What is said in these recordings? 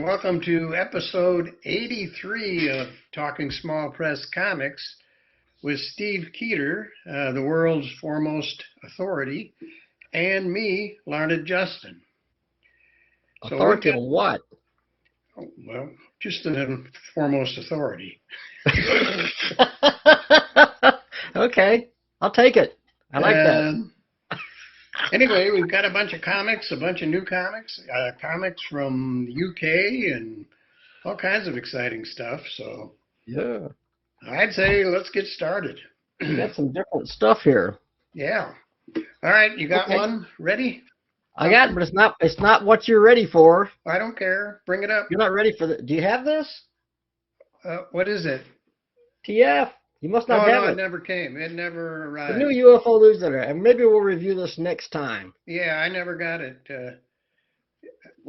welcome to episode 83 of Talking Small Press Comics with Steve Keeter, the world's foremost authority, and me, Larned Justin. Authority on what? Well, just the foremost authority. Okay, I'll take it. I like that. Anyway, we've got a bunch of comics, a bunch of new comics, comics from the UK and all kinds of exciting stuff. So Yeah, I'd say let's get started. we got some different stuff here. Yeah. All right, you got Okay. one ready? I got it, but it's not what you're ready for. I don't care. Bring it up. You're not ready for the. Do you have this? What is it? TF. You must not have No, it. it never came. It never The arrived. new UFO newsletter, and maybe we'll review this next time. Yeah, I never got it.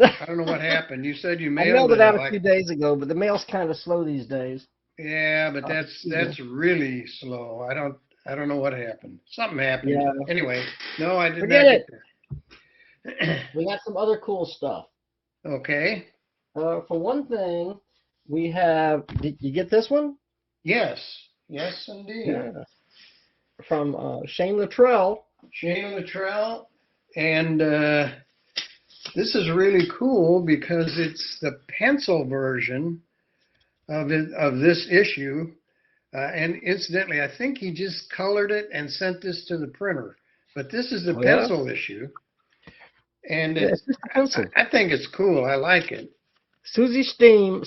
I don't know what happened. You said you I mailed mailed it out a like- few days ago, but the mail's kind of slow these days. Yeah, but that's really slow. I don't know what happened. Something happened. Yeah. Anyway, no, I did Forget not it. get there. We got some other cool stuff. Okay. For one thing, we have. Did you get this one? Yes. Yes, indeed. Yeah. From Shane Luttrell. Shane Luttrell, and this is really cool because it's the pencil version of this issue. And incidentally, I think he just colored it and sent this to the printer. But this is the Oh, yeah? pencil issue, and Yeah, it's just a pencil. I think it's cool. I like it. Susie Steam,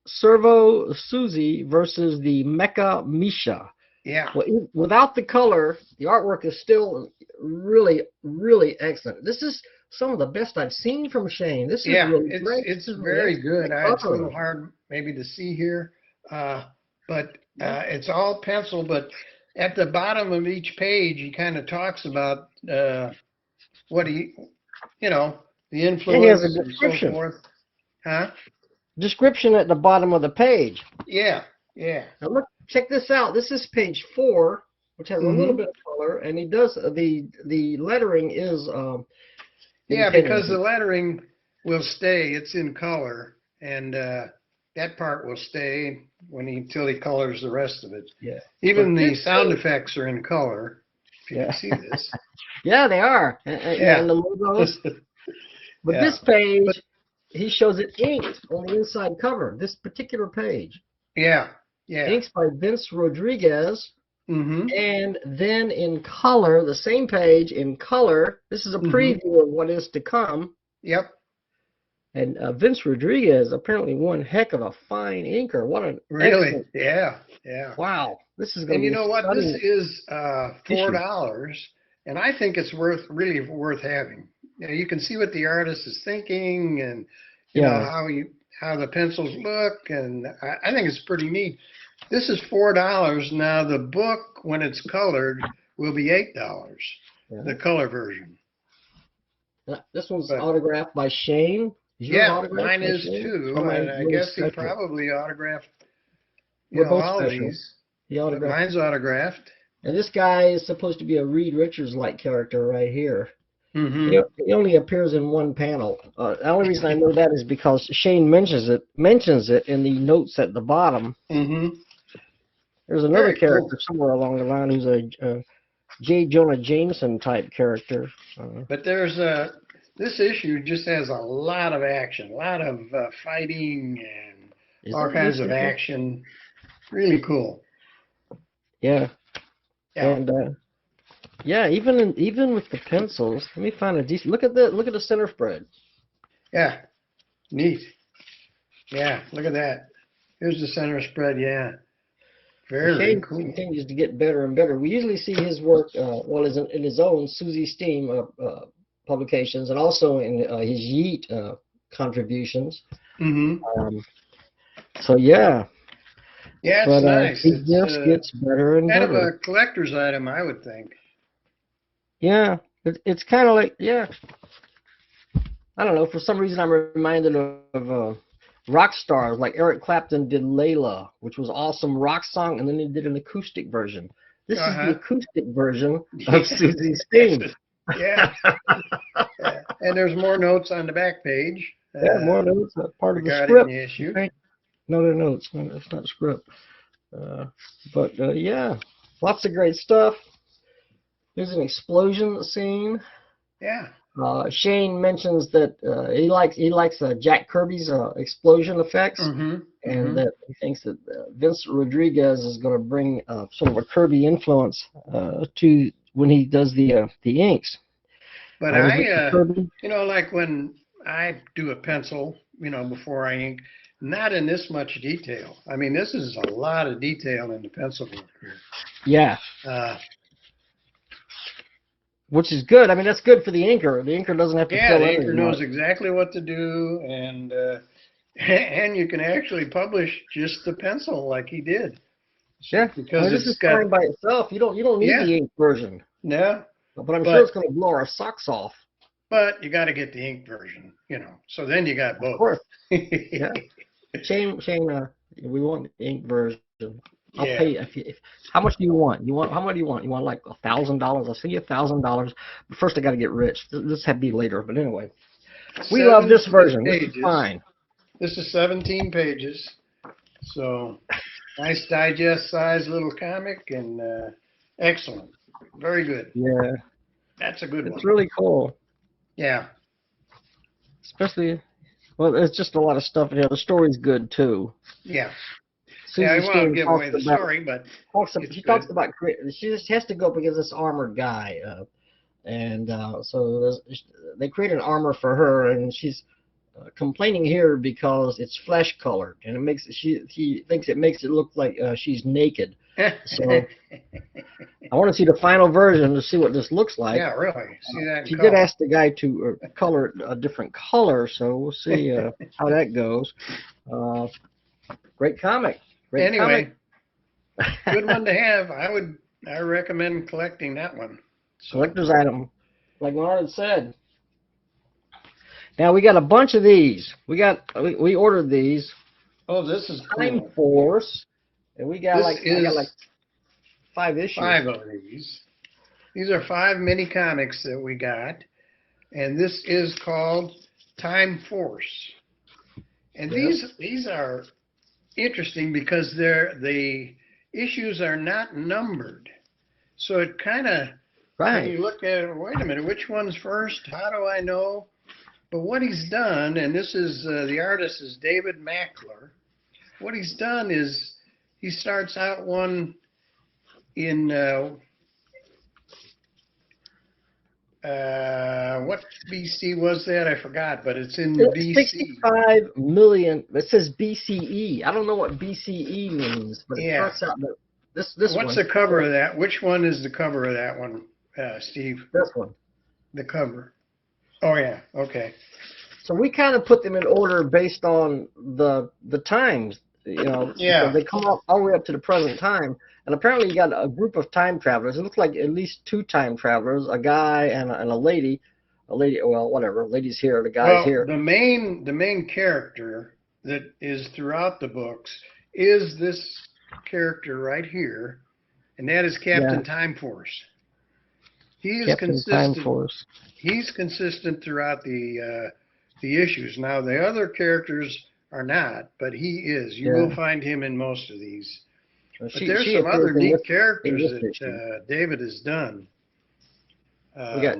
Servo Susie versus the Mecha Misha. Yeah. Well, without the color, the artwork is still really, really excellent. This is some of the best I've seen from Shane. This is really great. It's This is very really good. excellent It's a little cover. hard maybe to see here, but it's all pencil. But at the bottom of each page, he kind of talks about what the influence a and so description. forth. Huh? Description at the bottom of the page. Yeah. Now look, check this out. This is page 4, which has a little bit of color, and he does the lettering is Yeah, intended. because the lettering will stay. It's in color, and that part will stay until he colors the rest of it. Yeah. Even But the this sound page- effects are in color. If you Yeah. can see this. Yeah, they are. And the logos. But Yeah. this page, he shows it inked on the inside cover. This particular page, Yeah. inks by Vince Rodriguez, Mm-hmm. and then in color, the same page in color. This is a preview of what is to come. Yep. And Vince Rodriguez, apparently one heck of a fine inker. What an Really? excellent- Yeah. wow! This is going And to be you know what? stunning. This is $4, and I think it's really worth having. You can see what the artist is thinking, and you know how the pencils look, and I think it's pretty neat. This is $4. Now the book, when it's colored, will be $8. Yeah. The color version. This one's But- autographed by Shane. Is yours Yeah, autographed mine by is Shane? too, Oh, mine's and I really guess he special. probably autographed We're both all special. these. He But autographed. mine's autographed. And this guy is supposed to be a Reed Richards-like character right here. Mm-hmm. He only appears in one panel. The only reason I know that is because Shane mentions it in the notes at the bottom. Mm-hmm. There's another Very cool. character somewhere along the line who's a J. Jonah Jameson type character. But this issue just has a lot of action, a lot of fighting and Is all that kinds of this? action. Really cool. Yeah. Yeah. And even with the pencils, let me find a decent. Look at the center spread. Yeah. Neat. Yeah. Look at that. Here's the center spread. Yeah. Very Shane cool. continues to get better and better. We usually see his work, in his own Susie Steam publications, and also in his Yeet contributions. Mm-hmm. So yeah, Yeah, it's but nice. he It's just gets better and kind of better. a collector's item, I would think. Yeah, it's kind of like, yeah. I don't know. For some reason, I'm reminded of rock stars like Eric Clapton did "Layla," which was awesome rock song, and then he did an acoustic version. This is the acoustic version of Susie Steam. Yeah. Yeah. And there's more notes on the back page. Yeah, more notes. Part of the regarding script. the issue. Right? No, no, it's not a script. Yeah, lots of great stuff. There's an explosion scene. Yeah. Shane mentions that he likes Jack Kirby's explosion effects, and that he thinks that Vincent Rodriguez is going to bring sort of a Kirby influence to when he does the inks. But like when I do a pencil, before I ink, not in this much detail. I mean, this is a lot of detail in the pencil work here. Yeah. Which is good. I mean, that's good for the inker. The inker doesn't have to fill in. Yeah, the inker knows exactly what to do, and you can actually publish just the pencil like he did. Yeah, because this is fine by itself. You don't need the ink version. No. But I'm sure it's going to blow our socks off. But you got to get the ink version, So then you got both. Of course. Yeah. Shane, we want the ink version. I'll pay if how much do you want? How much do you want? You want like $1,000? I'll send you $1,000. But first I got to get rich. This had to be later, but anyway. We love this version. This is fine. This is 17 pages. So nice digest size little comic and excellent. Very good. Yeah. That's a good one. It's really cool. Yeah. Especially, well, it's just a lot of stuff in here. The story's good too. Yeah. Susie I won't give away the story, but she talks about she just has to go because this armored guy, so they create an armor for her, and she's complaining here because it's flesh colored, and it makes she thinks it makes it look like she's naked. So I want to see the final version to see what this looks like. Yeah, really. See that? She did ask the guy to color it a different color, so we'll see how that goes. Great comic. Anyway, good one to have. I recommend collecting that one. Collector's item, like Larned said. Now we got a bunch of these. We ordered these. Oh, this is cool. Time Force, and we got I got like 5 issues. 5 of these. These are 5 mini comics that we got, and this is called Time Force. And these are interesting because the issues are not numbered, so it kind of when you look at it, wait a minute, which one's first? How do I know? But what he's done, and this is the artist is David Makler. What he's done is he starts out one in what BC was that? I forgot, but it's in BC. 65 million. It says BCE. I don't know what BCE means, but it starts out this What's the cover of that? Which one is the cover of that one, Steve? This one. The cover. Oh yeah. Okay. So we kind of put them in order based on the times. Yeah. So they come up all the way up to the present time. And apparently you got a group of time travelers. It looks like at least 2 time travelers, a guy and a lady. A lady, well, whatever. Lady's here, the guy's here. The main character that is throughout the books is this character right here, and that is Captain Time Force. He is consistent. Time Force. He's consistent throughout the issues. Now the other characters are not, but he is. You will find him in most of these. But there's some other neat characters that David has done. We got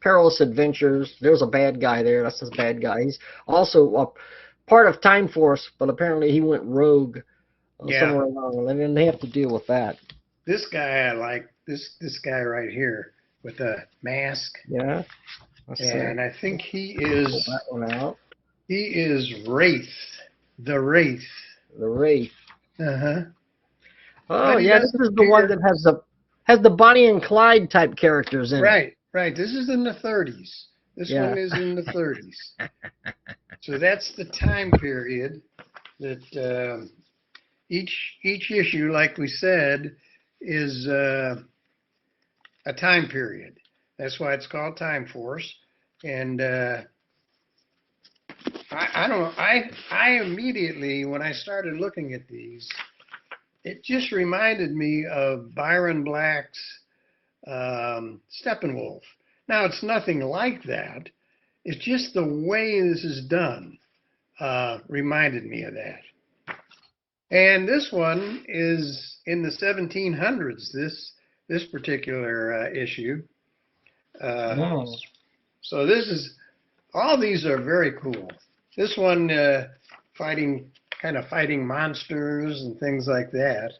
Perilous Adventures. There's a bad guy there. That's his bad guy. He's also part of Time Force, but apparently he went rogue somewhere along, and then they have to deal with that. This guy I like. This guy right here with a mask. Yeah. And I think he is. Pull that one out. He is Wraith. The Wraith. The Wraith. Uh-huh. Oh yeah, this is the one that has the Bonnie and Clyde type characters in it. Right. This is in the 30s. This one is in the 30s. So that's the time period that each issue, like we said, is a time period. That's why it's called Time Force. And I don't know. I immediately, when I started looking at these, it just reminded me of Byron Black's Steppenwolf. Now, it's nothing like that. it's just the way this is done reminded me of that. And this one is in the 1700s. This particular issue. Oh. So this is, all these are very cool. This one fighting monsters and things like that.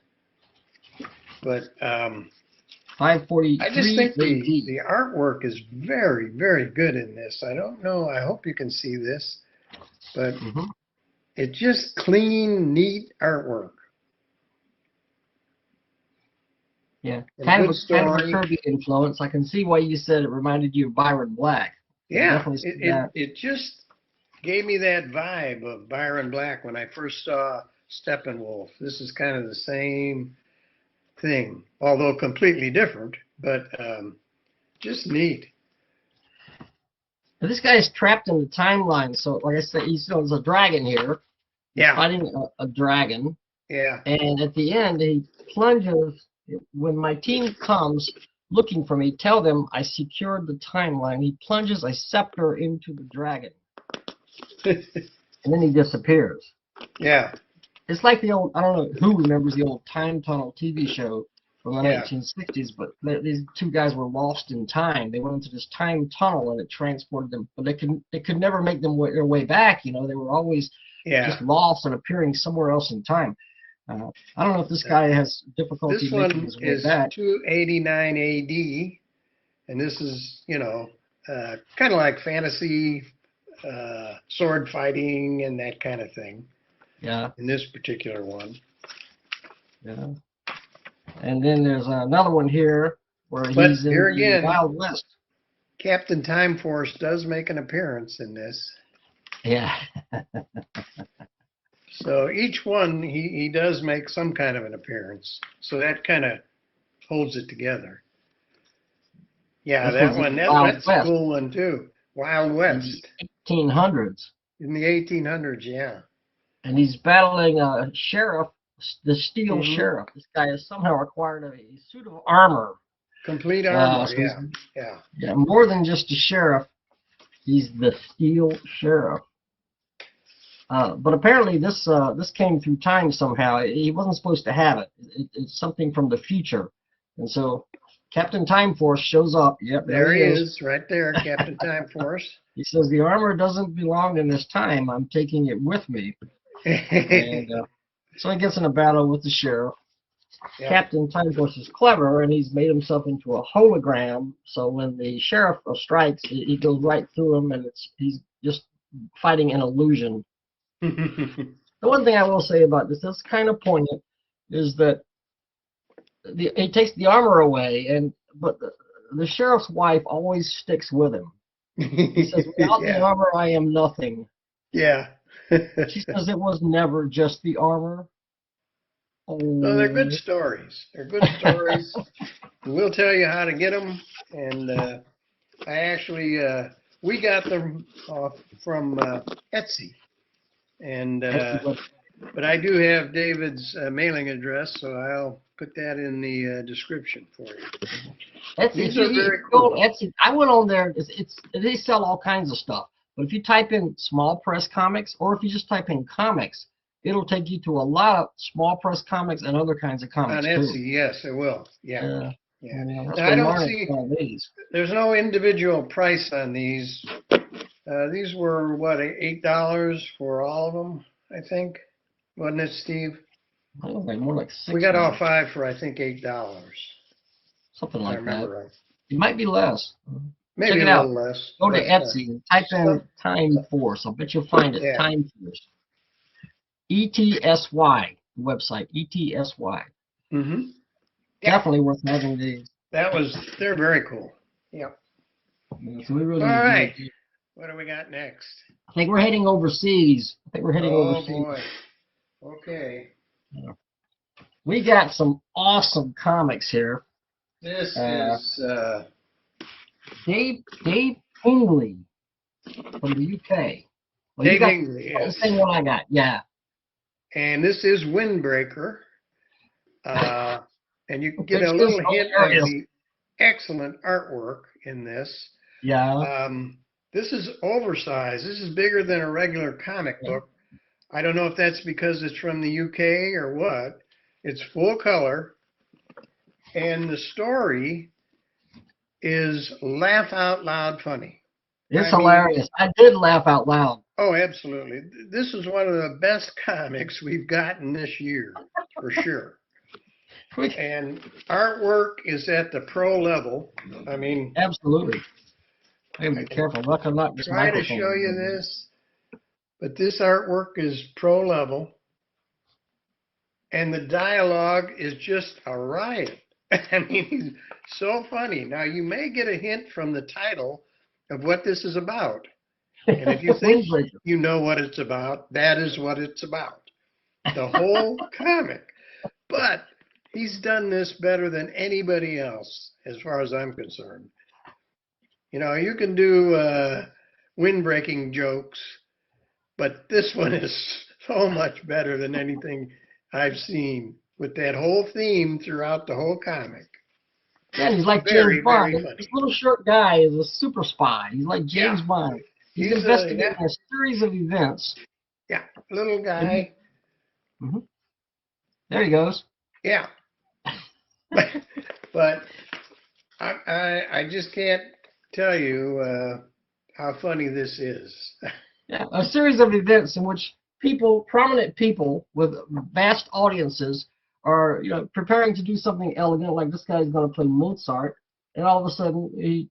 But 543 I just think AD. the artwork is very, very good in this. I don't know, I hope you can see this, but it's just clean, neat artwork. Yeah, And kind of good a story. Kirby influence. I can see why you said it reminded you of Byron Black. Yeah, Definitely see that. it just gave me that vibe of Byron Black when I first saw Steppenwolf. This is kind of the same thing, although completely different, but just neat. Now, this guy is trapped in the timeline. So, like I said, there's a dragon here. He's Yeah. fighting a dragon. Yeah. And at the end, he plunges. When my team comes looking for me, tell them I secured the timeline. He plunges a scepter into the dragon. And then he disappears. Yeah. It's like the old, I don't know who remembers the old Time Tunnel TV show from the 1960s, but these two guys were lost in time. They went into this time tunnel and it transported them, but they could never make their way back. They were always just lost and appearing somewhere else in time. I don't know if this guy has difficulty This making one his way is back. 289 AD, and this is, kind of like fantasy sword fighting and that kind of thing. Yeah. In this particular one. Yeah. And then there's another one here where he's in the Wild West. Captain Time Force does make an appearance in this. Yeah. So each one, he does make some kind of an appearance. So that kind of holds it together. Yeah, that one, that's a cool one too. Wild West. In the 1800s. In the 1800s, yeah. And he's battling a sheriff, the Steel Sheriff. This guy has somehow acquired a suit of armor. Complete armor, so yeah. More than just a sheriff, he's the Steel Sheriff. But apparently this came through time somehow. He wasn't supposed to have it. It's something from the future. And so Captain Time Force shows up. Yep, there he is, right there, Captain Time Force. He says, the armor doesn't belong in this time. I'm taking it with me. And so he gets in a battle with the sheriff. Yep. Captain Time Force is clever, and he's made himself into a hologram. So when the sheriff strikes, he goes right through him, and he's just fighting an illusion. The one thing I will say about this that's kind of poignant is that he takes the armor away, but the sheriff's wife always sticks with him. He says, without the armor, I am nothing. Yeah. She says it was never just the armor. Oh, no, they're good stories. They're good stories. We'll tell you how to get them. And I actually, we got them from Etsy. And but I do have David's mailing address, so I'll put that in the description for you. Etsy, These are very cool. Etsy. I went on there. They sell all kinds of stuff. But if you type in small press comics, or if you just type in comics, it'll take you to a lot of small press comics and other kinds of comics on Etsy, too. Yes, it will. Yeah. Now, I don't see. There's no individual price on these. These were what, $8 for all of them, I think, wasn't it, Steve? I don't know, more like $6. We got all 5 for I think $8. Something like that. Right. It might be less. Maybe Check it a out. little less. Go to Etsy and type in Time Force. I bet you'll find it. Yeah. Time Force. ETSY website. ETSY. Mm-hmm. Definitely worth having these. They're very cool. Yep. So we really all right. What do we got next? I think we're heading overseas. overseas. Oh boy. Okay. We got some awesome comics here. This is Dave Hingley from the UK. Well, Dave Hingley, the same one I got, yeah. And this is Windbreaker. And you can get a little hint of the excellent artwork in this. Yeah. This is oversized. This is bigger than a regular comic book. I don't know if that's because it's from the UK or what. It's full color. And the story is laugh out loud funny. It's hilarious. I did laugh out loud. Oh, absolutely. This is one of the best comics we've gotten this year, for sure. And artwork is at the pro level. I mean, absolutely. I gotta be careful. I'm not just trying to show you this, but this artwork is pro level, and the dialogue is just a riot. I mean, he's so funny. Now, you may get a hint from the title of what this is about. And if you think you know what it's about, that is what it's about. The whole comic. But he's done this better than anybody else, as far as I'm concerned. You know, you can do wind-breaking jokes, but this one is so much better than anything I've seen, with that whole theme throughout the whole comic. Yeah, he's like James Bond. This little short guy is a super spy. He's like James Bond. He's investigating a series of events. Yeah, little guy. Mm-hmm. There he goes. Yeah. But I just can't tell you how funny this is. Yeah, a series of events in which prominent people with vast audiences are, preparing to do something elegant, like this guy's going to play Mozart, and all of a sudden he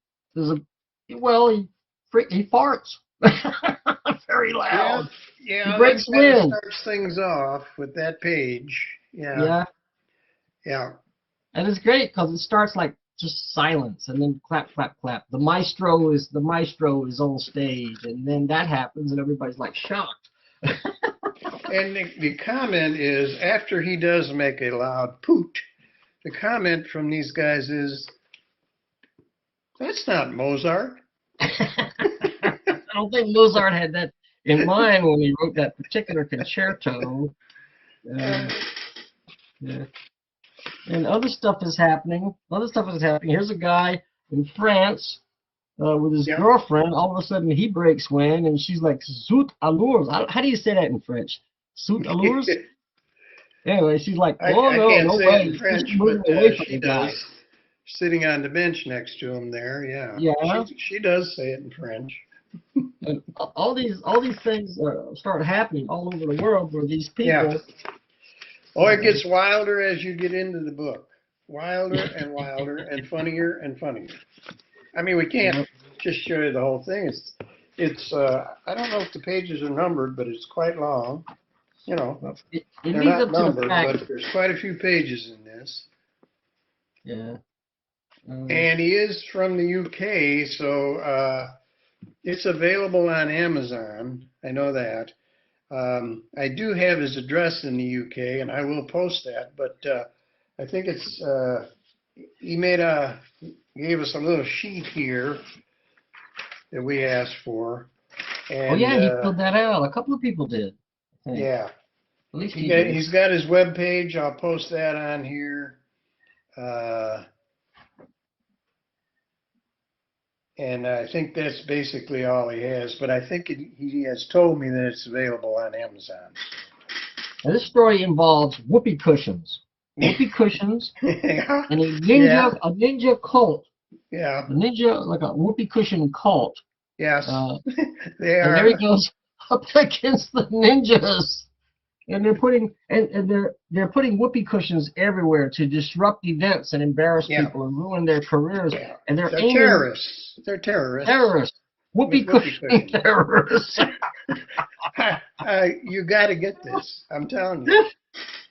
farts very loud. Yeah, he breaks wind. Starts things off with that page. Yeah. And it's great because it starts like just silence, and then clap, clap, clap. The maestro is on stage, and then that happens, and everybody's like shocked. And the comment is, after he does make a loud poot, the comment from these guys is, "That's not Mozart." I don't think Mozart had that in mind when he wrote that particular concerto. Yeah. And other stuff is happening. Here's a guy in France with his girlfriend. All of a sudden, he breaks wind, and she's like, "Zut alors." How do you say that in French? Zut alors? Anyway, she's like, "Oh, no way." In French, but she does. Sitting on the bench next to him there, yeah. She does say it in French. And all these things start happening all over the world where these people. Yeah. Oh, it gets wilder as you get into the book. Wilder and wilder and funnier and funnier. I mean, we can't just show you the whole thing. It's I don't know if the pages are numbered, but it's quite long. They're not numbered, but there's quite a few pages in this. Yeah. And he is from the UK, so it's available on Amazon. I know that. I do have his address in the UK, and I will post that. But I think it's he gave us a little sheet here that we asked for. And, he filled that out. A couple of people did. Yeah. At least he's got his web page. I'll post that on here. And I think that's basically all he has. But I think he has told me that it's available on Amazon. Now, this story involves whoopee cushions. Whoopee cushions and a ninja cult. Yeah. A ninja, like a whoopee cushion cult. Yes. They are. And there he goes up against the ninjas. And they're putting whoopee cushions everywhere to disrupt events and embarrass people and ruin their careers. Yeah. And they're terrorists. They're terrorists. Terrorists. Whoopee cushion terrorists. You got to get this. I'm telling you.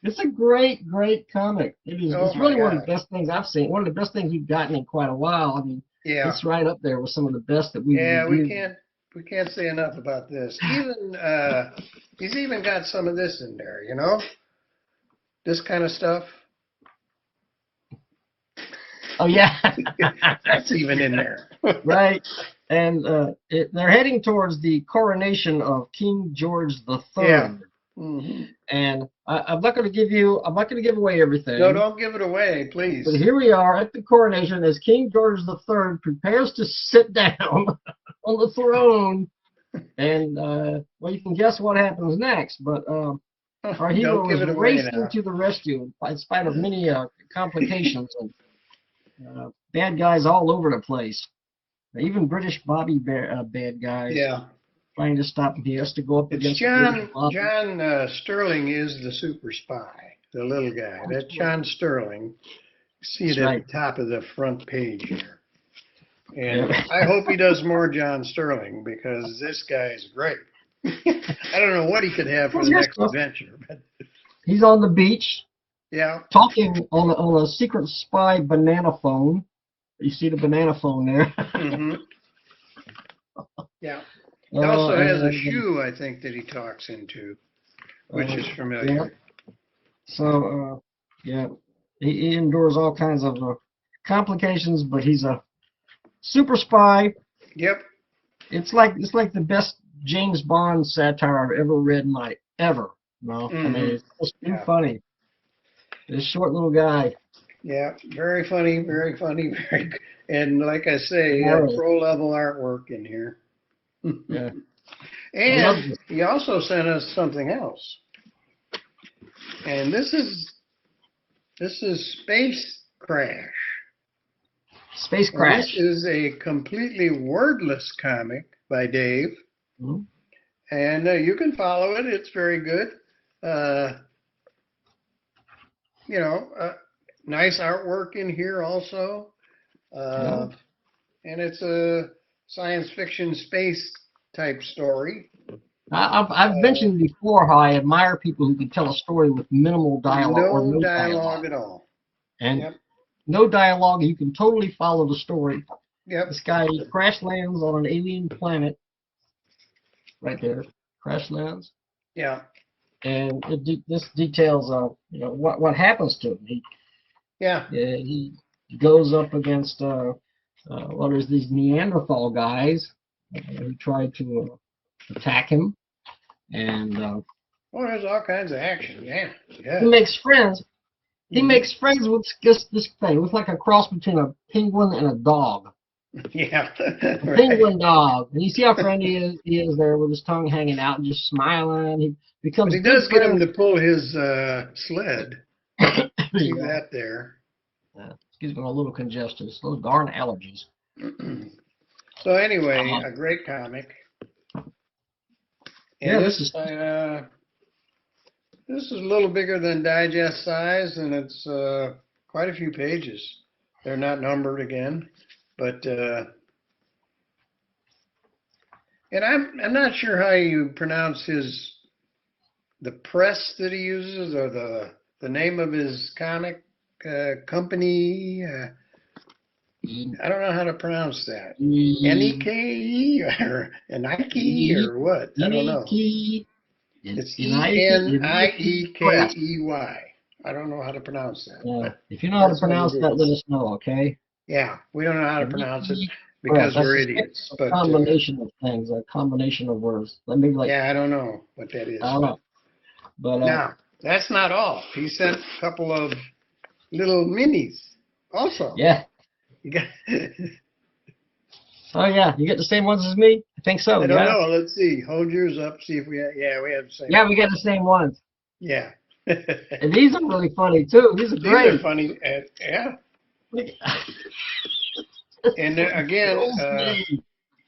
It's a great, great comic. It is. It's really one of the best things I've seen. One of the best things we've gotten in quite a while. I mean, it's right up there with some of the best that we've. Yeah, we can't say enough about this. Even he's even got some of this in there. This kind of stuff. Oh yeah, that's even in there. Right, and they're heading towards the coronation of King George III. Yeah. Mm-hmm. And I'm not going to give away everything. No, don't give it away, please. But here we are at the coronation as King George III prepares to sit down. on the throne. And, well, you can guess what happens next. But our hero Don't give was it away racing now. to the rescue in spite of many complications and bad guys all over the place. Even British Bobby bad guys Yeah. trying to stop him. He has to go up It's against John Bobby. Sterling is the super spy, the little guy. That's John Sterling. See it That's at right. the top of the front page here. And Yeah. I hope he does more John Sterling because this guy is great. I don't know what he could have for the next adventure, but He's on the beach yeah. talking on a secret spy banana phone. You see the banana phone there. Hmm. Yeah. He also has a shoe, I think, that he talks into, which is familiar. Yeah. So, yeah, he endures all kinds of complications, but he's a super spy. Yep. It's like the best James Bond satire I've ever read in my ever. No, I mean it's just too funny. This short little guy. Yeah, very funny, very funny, very. And like I say, pro level artwork in here. Yeah. And he also sent us something else. And this is Space Crash. Space Crash. This is a completely wordless comic by Dave. Mm-hmm. And you can follow it. It's very good. Nice artwork in here also. And it's a science fiction space type story. I've mentioned before how I admire people who can tell a story with minimal dialogue or no dialogue at all. And no dialogue, you can totally follow the story. Yep. This guy crash lands on an alien planet. Right there, crash lands. Yeah. And this details what happens to him. He goes up against there's these Neanderthal guys who try to attack him, and there's all kinds of action. Yeah. he makes friends. He makes friends with this thing. It looks like a cross between a penguin and a dog. Yeah. A penguin dog. And you see how friendly he is there with his tongue hanging out and just smiling. He becomes. But he does get him to pull his sled. See that there. Excuse me, I'm a little congested. It's those darn allergies. So anyway, a great comic. And this is a little bigger than digest size, and it's quite a few pages. They're not numbered again, but and I'm not sure how you pronounce the press that he uses or the name of his comic company. I don't know how to pronounce that. N-E-K-E or Nike or what? I don't know. It's E-N-I-E-K-E-Y. I don't know how to pronounce that. If you know how to pronounce that, let us know, okay? Yeah, we don't know how to pronounce it because we're idiots. A combination of things, a combination of words. I don't know what that is. I don't know. But now, that's not all. He sent a couple of little minis also. Yeah. Oh yeah, you get the same ones as me? I think so. I don't know. Let's see. Hold yours up. See if we have. Yeah, we have the same. Yeah, we got the same ones. Yeah. And these are really funny too. These are great. These are funny. Yeah. And again,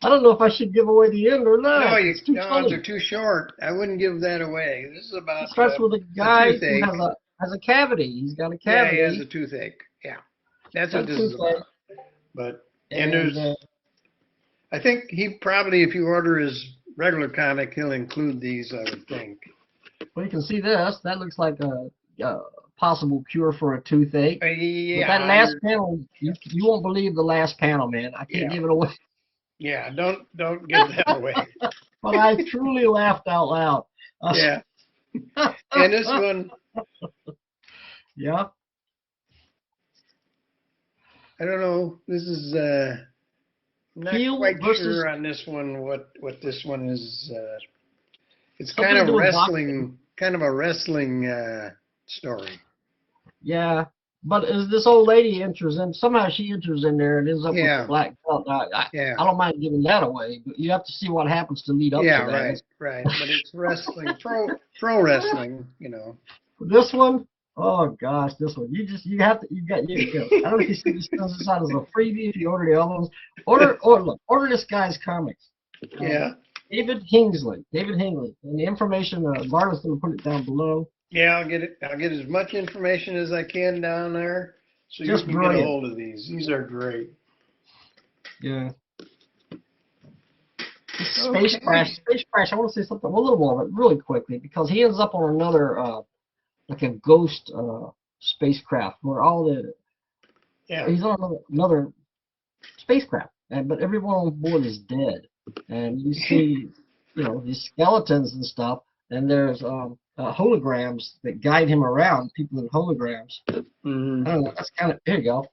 I don't know if I should give away the end or not. No, they're too short. I wouldn't give that away. This is about. It starts with a guy who has a cavity. He's got a cavity. Yeah, he has a toothache. Yeah, that's what this is about. But there's, I think he probably, if you order his regular comic, he'll include these. I would think. Well, you can see this. That looks like a possible cure for a toothache. Yeah. But that last panel, you won't believe the last panel, man. I can't give it away. Yeah, don't give that away. But I truly laughed out loud. Yeah. And this one. Yeah. I don't know. This is not quite sure on this one what this one is. It's kind of a wrestling story. Yeah, but as this old lady enters in, somehow she enters in there and ends up with Yeah. the black belt. Now, Yeah. I don't mind giving that away, but you have to see what happens to lead up Yeah, to that. right. But it's wrestling, pro wrestling, you know. This one, oh gosh, this one. You got. I don't know if you see this out as a freebie if you order the other ones. Order this guy's comics. Yeah. David Hingley. And the information, Byrnes going to put it down below. Yeah, I'll get it. I'll get as much information as I can down there, so you Just can brilliant. get a hold of these. These are great. Yeah. Space Crash. I want to say something a little more, but really quickly, because he ends up on another, like a ghost spacecraft where all the he's on another spacecraft, but everyone on board is dead, and you see, these skeletons and stuff, and there's holograms that guide him around, people in holograms. Mm-hmm. I don't know. That's kind of here you go.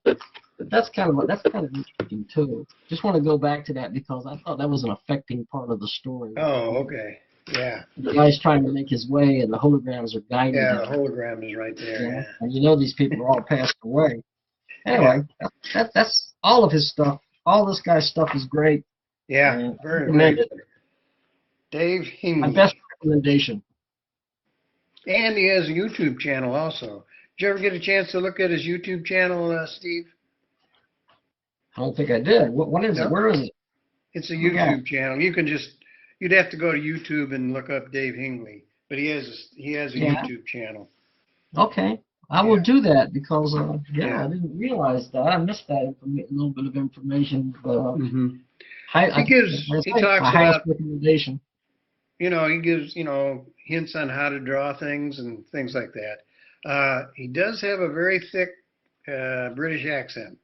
That's kind of interesting too. Just want to go back to that because I thought that was an affecting part of the story. Oh, okay. Yeah. The guy's trying to make his way, and the holograms are guiding him. Yeah, the hologram is right there. Yeah. And these people are all passed away. Anyway, that's all of his stuff. All this guy's stuff is great. Yeah, very good. Dave Hingley. My best recommendation. And he has a YouTube channel also. Did you ever get a chance to look at his YouTube channel, Steve? I don't think I did. What is it? Where is it? It's a YouTube channel. You'd have to go to YouTube and look up Dave Hingley. But he has a YouTube channel. Okay. I will do that because, I didn't realize that. I missed that little bit of information. But, he talks about recommendation. He gives, hints on how to draw things and things like that. He does have a very thick British accent.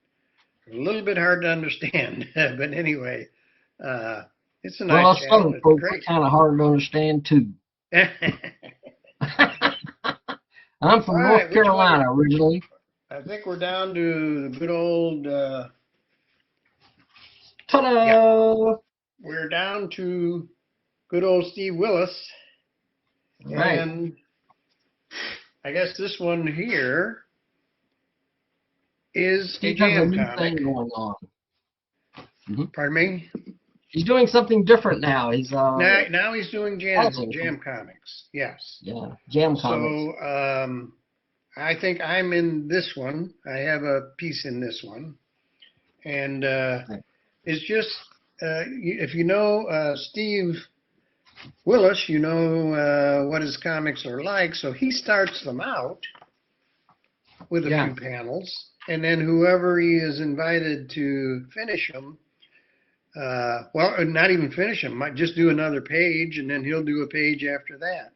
A little bit hard to understand, but anyway, it's a nice channel. Southern folks are kind of hard to understand too. I'm from North Carolina originally. I think we're down to the good old. Ta-da! Yeah. We're down to good old Steve Willis. Right. And I guess this one here is Steve a has a jam new comic. thing going on. Pardon me? He's doing something different now. He's now he's doing jam comics. Yes. Yeah, jam comics. So I think I'm in this one. I have a piece in this one, and it's just if you know Steve Willis, you know what his comics are like. So he starts them out with a few panels, and then whoever he is invited to finish them. Not even finish them. Might just do another page, and then he'll do a page after that.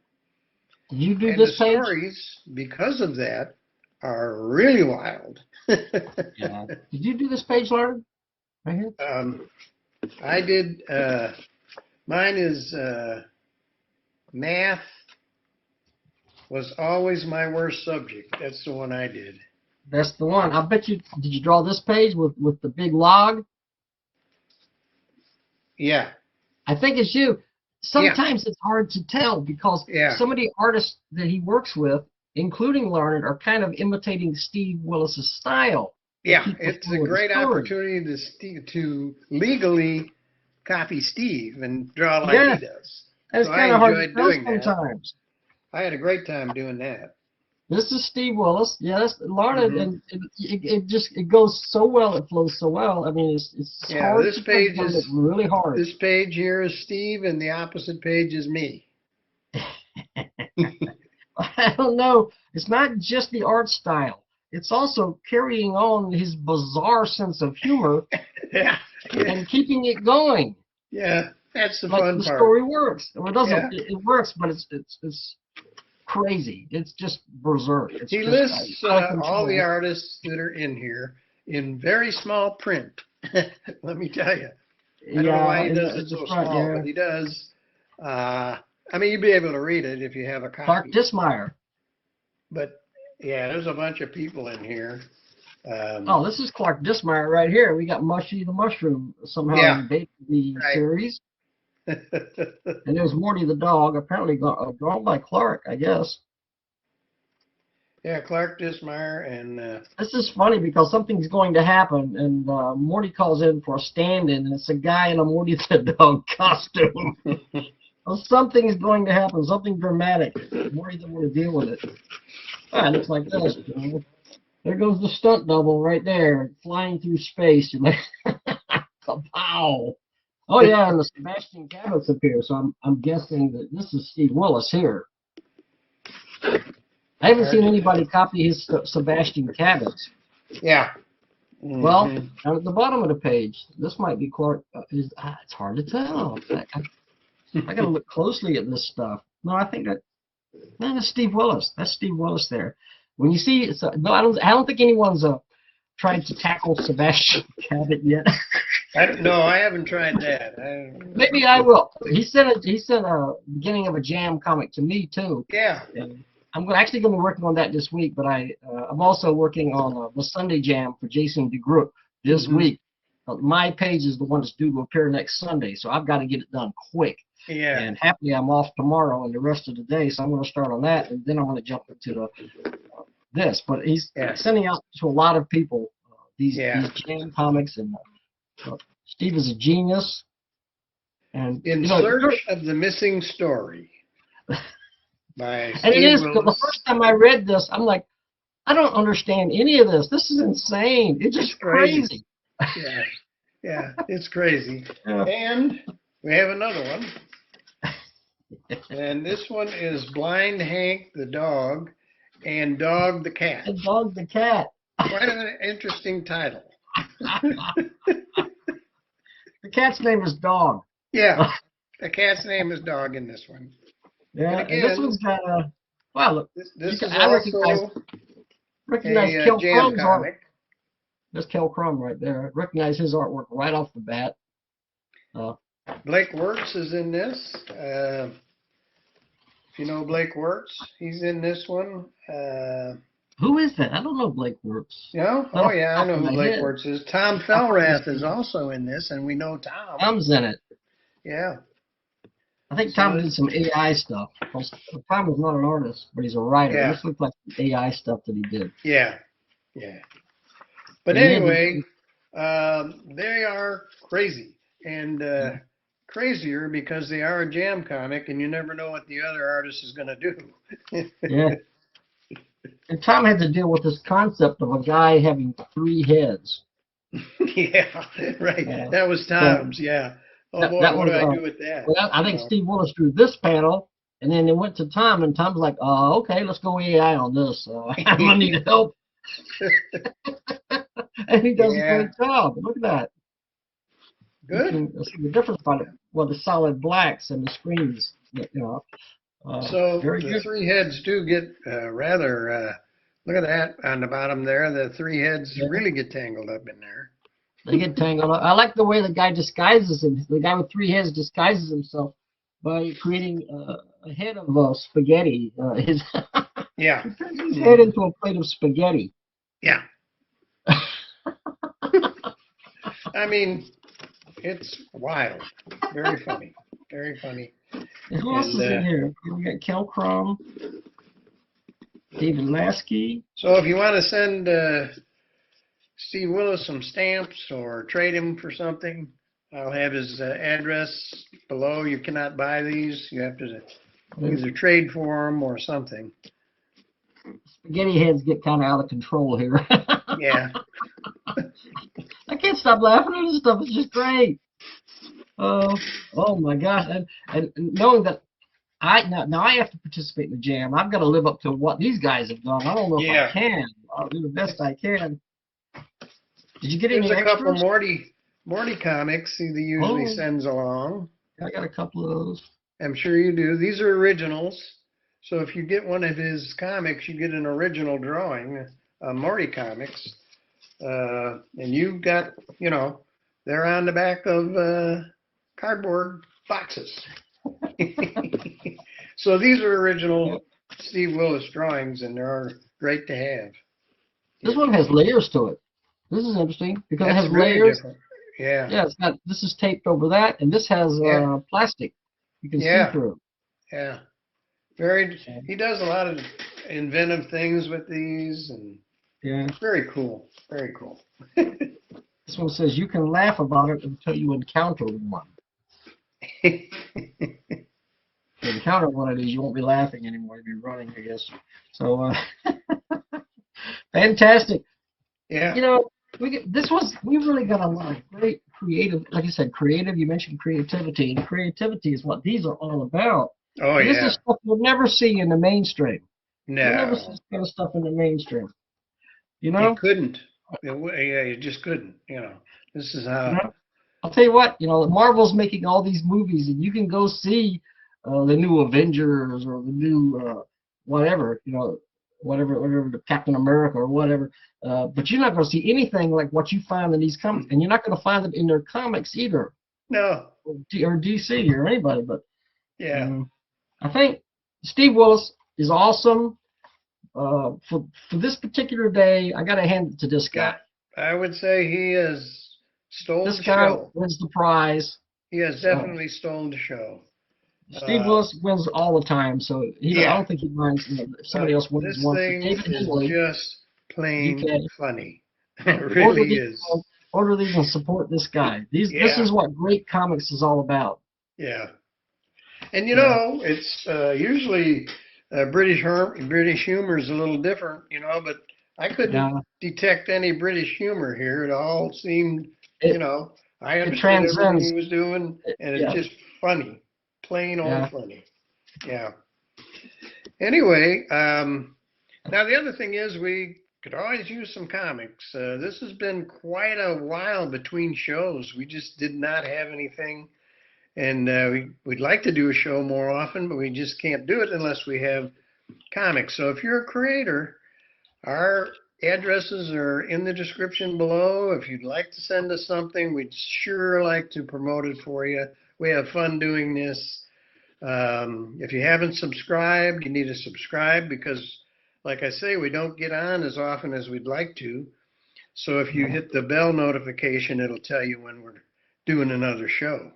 Did you do and this the page? Stories, because of that, are really wild. Yeah. Did you do this page, Larned? Right here? I did. Mine is math was always my worst subject. That's the one I did. That's the one. I bet you. Did you draw this page with the big log? Yeah. I think it's you. Sometimes it's hard to tell because some of the artists that he works with, including Larned, are kind of imitating Steve Willis's style. Yeah, it's a great opportunity to legally copy Steve and draw like he does. That's kind of hard to tell sometimes. I had a great time doing that. This is Steve Willis. Yeah, that's Larned, and it goes so well. It flows so well. I mean, it's hard. This page is really hard. This page here is Steve, and the opposite page is me. I don't know. It's not just the art style. It's also carrying on his bizarre sense of humor and keeping it going. Yeah, that's the fun part. The story works. Well, it doesn't. It works, but it's crazy. It's just berserk. He lists all the artists that are in here in very small print. Let me tell you. I don't know why he does it so small, but he does. I mean, you'd be able to read it if you have a copy. Clark Dismeyer. But there's a bunch of people in here. This is Clark Dismeyer right here. We got Mushy the Mushroom somehow in the series. And there's Morty the dog, apparently drawn by Clark, I guess. Yeah, Clark Dismeyer and This is funny because something's going to happen, and Morty calls in for a stand-in, and it's a guy in a Morty the Dog costume. Well, something's going to happen, something dramatic. Morty doesn't want to deal with it. Ah, it looks like this. There goes the stunt double right there, flying through space. You're like, kapow! Oh yeah, and the Sebastian Cabot's up here, so I'm guessing that this is Steve Willis here. I haven't seen anybody copy his Sebastian Cabot's. yeah. Well, down at the bottom of the page, this might be Clark. It's hard to tell. I got to look closely at this stuff. No, I think that's Steve Willis. That's Steve Willis there. When you see, no, I don't think anyone's tried to tackle Sebastian Cabot yet. No, I haven't tried that. Maybe I will. He sent a beginning of a Jam comic to me too. Yeah. And I'm actually going to be working on that this week, but I'm also working on the Sunday Jam for Jason DeGroot this week. My page is the one that's due to appear next Sunday, so I've got to get it done quick. Yeah. And happily, I'm off tomorrow and the rest of the day, so I'm going to start on that, and then I'm going to jump into this. But he's sending out to a lot of people these Jam comics, and Steve is a genius. And In Search of the Missing Story. And it is, the first time I read this, I'm like, I don't understand any of this. This is insane. It's just crazy. Yeah, it's crazy. And we have another one. And this one is Blind Hank the Dog and Dog the Cat. And Dog the Cat. Quite an interesting title. The cat's name is Dog. Yeah, the cat's name is Dog in this one. Yeah, and again, this one's got a, wow, look. This is I also recognize a Kel Jam Crum's comic. There's Kel Crum right there. I recognize his artwork right off the bat. Blake Wirtz is in this. If you know Blake Wirtz, he's in this one. Who is that? I don't know Blake Wirtz. No? Oh, yeah, I know who Blake Wirtz is. Tom Felrath is also in this, and we know Tom. Tom's in it. Yeah. I think Tom did some AI stuff. Tom was not an artist, but he's a writer. Yeah. This looks like some AI stuff that he did. Yeah. Yeah. But anyway, they are crazy. And crazier because they are a Jam comic, and you never know what the other artist is going to do. Yeah. And Tom had to deal with this concept of a guy having 3 heads. Yeah, right. That was Tom's, yeah. Oh, boy, what do I do with that? Well, I think Steve Willis drew this panel, and then it went to Tom, and Tom's like, okay, let's go AI on this. I'm going to need help. And he does a great job. Look at that. Good. You can see the difference about it. Well, the solid blacks and the screens, you know. So the 3 heads do get rather, look at that on the bottom there. The 3 heads really get tangled up in there. They get tangled up. I like the way the guy disguises him. The guy with 3 heads disguises himself by creating a head of spaghetti. He turns his head into a plate of spaghetti. Yeah. I mean, it's wild. Very funny. Very funny. And who else is in here? We got Kel Crum, David Lasky. So if you want to send Steve Willis some stamps or trade him for something, I'll have his address below. You cannot buy these. You have to either trade for them or something. Spaghetti heads get kind of out of control here. Yeah. I can't stop laughing at this stuff. It's just great. Oh my gosh. And knowing that now I have to participate in the Jam. I've got to live up to what these guys have done. I don't know if I can. I'll do the best I can. Did you get any extras? There's a couple Morty comics he usually sends along. I got a couple of those. I'm sure you do. These are originals. So if you get one of his comics, you get an original drawing, Morty comics. And you've got, they're on the back of cardboard boxes. So these are original Steve Willis drawings, and they're great to have. This one has layers to it. This is interesting because it has layers. Different. Yeah. Yeah, it's got, this is taped over that, and this has plastic. You can see through. Yeah. He does a lot of inventive things with these, and Yeah. very cool. Very cool. This one says you can laugh about it until you encounter one. If you encounter one of these, you won't be laughing anymore. You'll be running, I guess. So, fantastic. Yeah. You know, we really got a lot of great creative, like I said, creative. You mentioned creativity, and creativity is what these are all about. Oh, And this yeah. is stuff you'll never see in the mainstream. You'll never see No, this kind of stuff in the mainstream. You you know? couldn't. Yeah, you just couldn't. This is how. I'll tell you what, Marvel's making all these movies, and you can go see the new Avengers or the new whatever, whatever the Captain America or whatever. But you're not going to see anything like what you find in these comics, and you're not going to find it in their comics either, No. or DC or anybody. But Yeah. I think Steve Willis is awesome. For this particular day, I got to hand it to this guy. Yeah, I would say he has stole This the guy show. wins the prize. He has definitely stolen the show. Steve Willis wins all the time, so I don't think he minds if somebody else wins This one. thing David is Hingley, just plain UK. funny. It really is. Order these and support this guy. This is what great comics is all about. Yeah. And it's usually British humor is a little different, but I couldn't detect any British humor here. It all seemed, I understood everything he was doing, and it's just funny, plain old funny. Yeah. Anyway, now the other thing is we could always use some comics. This has been quite a while between shows. We just did not have anything. And we'd like to do a show more often, but we just can't do it unless we have comics. So if you're a creator, our addresses are in the description below. If you'd like to send us something, we'd sure like to promote it for you. We have fun doing this. If you haven't subscribed, you need to subscribe because, like I say, we don't get on as often as we'd like to. So if you hit the bell notification, it'll tell you when we're doing another show.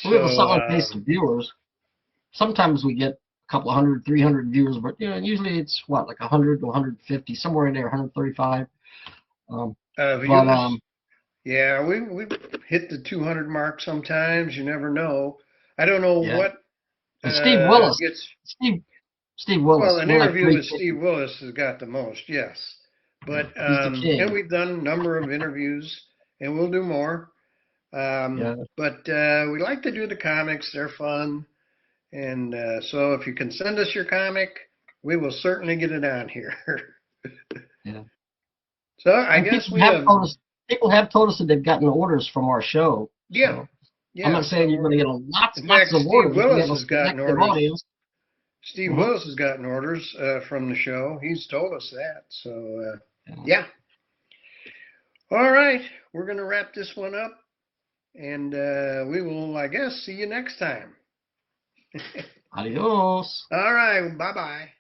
We have a solid base of viewers. Sometimes we get a couple of 100, 300 viewers, but usually it's like 100 to 150, somewhere in there, 135. Yeah, we hit the 200 mark sometimes. You never know. I don't know what. And Steve Willis. Steve Willis. Well, an interview with Steve Willis has got the most, yes. But and we've done a number of interviews, and we'll do more. But we like to do the comics. They're fun. And so if you can send us your comic, we will certainly get it on here. Yeah. So I guess people have told us that they've gotten orders from our show. Yeah. So I'm not saying you're going to get lots of orders. Steve Willis has gotten orders. Steve Willis has gotten orders from the show. He's told us that. So, yeah. All right. We're going to wrap this one up. And we will, I guess, see you next time. Adios. All right. Bye-bye.